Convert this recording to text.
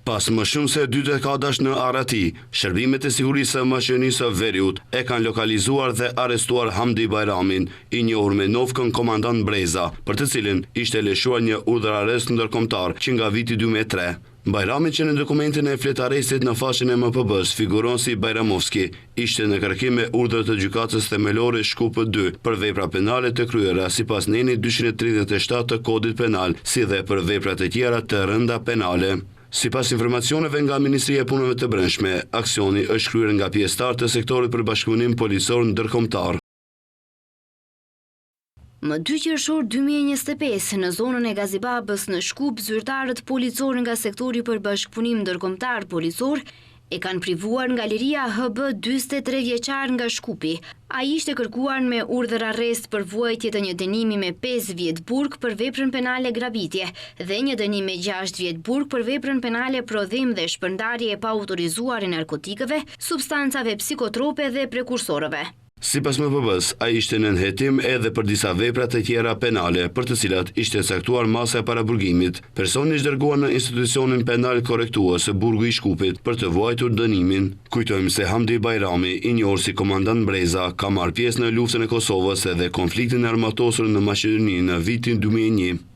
Pas më shumë se 2 dekadash në Arati, shërbimet e sigurisë së maqedonisë së Veriut e kanë lokalizuar dhe arrestuar Hamdi Bajramin, i njohur me novkën komandant Breza, për të cilin ishte lëshuar një urdhër arrest ndërkombëtar që nga viti 2003. Bajrami, që në dokumentin e fletarrestit në faqen e MPB-s figuron si Bajramovski, ishte në kërkim me urdhër të gjykatës themelore Shkupë 2 për vepra penale të kryera sipas nenit 237 të kodit penal, si dhe për veprat e tjera të rënda penale. Sipas informacioneve nga Ministria e Punëve të Brendshme, aksioni është kryer nga pjesëtar të sektorit për bashkëpunim policor ndërkombëtar. Më 2 qershor 2025, në zonën e Gazibabës në Shkup, zyrtarët policor nga sektori për bashkëpunim ndërkombëtar policor e kanë privuar nga liria HB 43 vjeçar nga Shkupi. Ai ishte kërkuar me urdhër arrest për vuajtje të një dënimi me 5 vjet burg për veprën penale gravitje dhe një dënim me 6 vjet burg për veprën penale prodhim dhe shpërndarje e paautorizuar e narkotikëve, substancave psikotrope dhe prekursorëve. Sipas MPB-s, ai ishte në nënhetim edhe për disa vepra të tjera penale, për të cilat ishte caktuar masa e paraburgimit. Personi është dërguar në institucionin penal korrektues së Burgu i Shkupit për të vuajtur dënimin. Kujtojmë se Hamdi Bajrami, i njohur si komandant Breza, ka marrë pjesë në luftën e Kosovës dhe konfliktin armatosur në Maqedoni në vitin 2001.